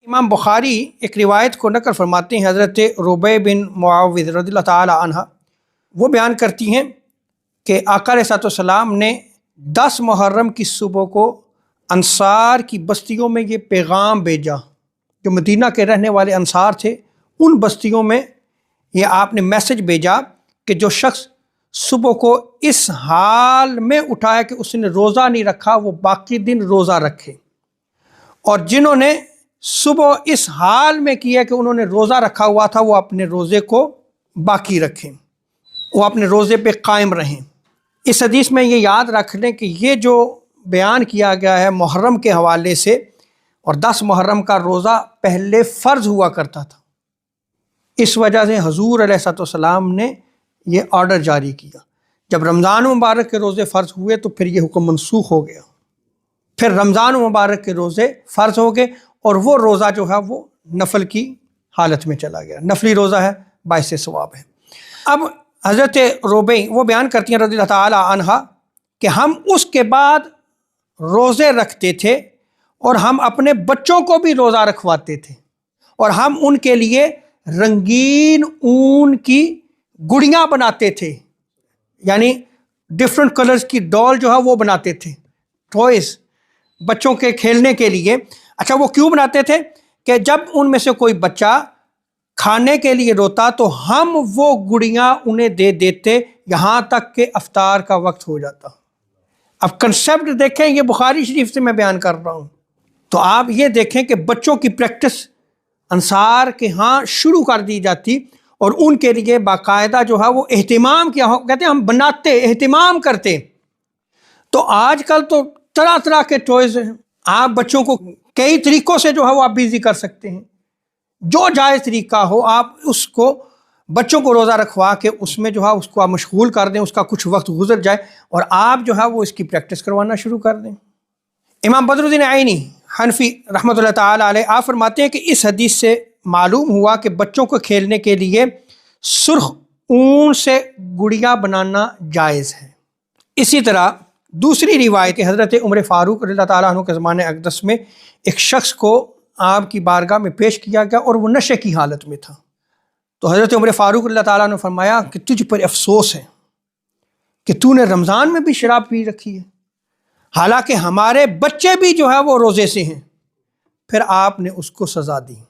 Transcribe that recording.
امام بخاری ایک روایت کو نقل فرماتے ہیں، حضرت ربیع بن معاوض رضی اللہ تعالی عنہ وہ بیان کرتی ہیں کہ آقا علیہ السلام نے 10 محرم کی صبح کو انصار کی بستیوں میں یہ پیغام بھیجا، جو مدینہ کے رہنے والے انصار تھے ان بستیوں میں یہ آپ نے میسج بھیجا کہ جو شخص صبح کو اس حال میں اٹھایا کہ اس نے روزہ نہیں رکھا وہ باقی دن روزہ رکھے، اور جنہوں نے صبح اس حال میں کیا کہ انہوں نے روزہ رکھا ہوا تھا وہ اپنے روزے کو باقی رکھیں، وہ اپنے روزے پہ قائم رہیں۔ اس حدیث میں یہ یاد رکھ لیں کہ یہ جو بیان کیا گیا ہے محرم کے حوالے سے، اور 10 محرم کا روزہ پہلے فرض ہوا کرتا تھا، اس وجہ سے حضور علیہ السلام نے یہ آرڈر جاری کیا۔ جب رمضان مبارک کے روزے فرض ہوئے تو پھر یہ حکم منسوخ ہو گیا، پھر رمضان مبارک کے روزے فرض ہو گئے اور وہ روزہ جو ہے وہ نفل کی حالت میں چلا گیا، نفلی روزہ ہے، باعث ثواب ہے۔ اب حضرت ربیع وہ بیان کرتی ہیں رضی اللہ تعالی عنہا کہ ہم اس کے بعد روزے رکھتے تھے اور ہم اپنے بچوں کو بھی روزہ رکھواتے تھے، اور ہم ان کے لیے رنگین اون کی گڑیاں بناتے تھے، یعنی ڈفرینٹ کلرز کی ڈال جو ہے وہ بناتے تھے، ٹوائز بچوں کے کھیلنے کے لیے۔ اچھا وہ کیوں بناتے تھے؟ کہ جب ان میں سے کوئی بچہ کھانے کے لیے روتا تو ہم وہ گڑیاں انہیں دے دیتے یہاں تک کہ افطار کا وقت ہو جاتا۔ اب کنسیپٹ دیکھیں، یہ بخاری شریف سے میں بیان کر رہا ہوں، تو آپ یہ دیکھیں کہ بچوں کی پریکٹس انصار کے ہاں شروع کر دی جاتی، اور ان کے لیے باقاعدہ جو ہے وہ اہتمام کیا ہو، کہتے ہیں ہم بناتے، اہتمام کرتے۔ تو آج کل تو طرح طرح کے ٹوائز ہیں، آپ بچوں کو کئی طریقوں سے جو ہے وہ آپ بیزی کر سکتے ہیں، جو جائز طریقہ ہو آپ اس کو بچوں کو روزہ رکھوا کے اس میں جو ہے اس کو آپ مشغول کر دیں، اس کا کچھ وقت گزر جائے اور آپ جو ہے وہ اس کی پریکٹس کروانا شروع کر دیں۔ امام بدر الدین عینی حنفی رحمۃ اللہ تعالی علیہ آپ فرماتے ہیں کہ اس حدیث سے معلوم ہوا کہ بچوں کو کھیلنے کے لیے سرخ اون سے گڑیاں بنانا جائز ہے۔ اسی طرح دوسری روایت حضرت عمر فاروق رضی اللہ تعالیٰ عنہ کے زمانے اقدس میں ایک شخص کو آپ کی بارگاہ میں پیش کیا گیا اور وہ نشے کی حالت میں تھا، تو حضرت عمر فاروق رضی اللہ تعالیٰ عنہ نے فرمایا کہ تجھ پر افسوس ہے کہ تو نے رمضان میں بھی شراب پی رکھی ہے، حالانکہ ہمارے بچے بھی جو ہے وہ روزے سے ہیں۔ پھر آپ نے اس کو سزا دی۔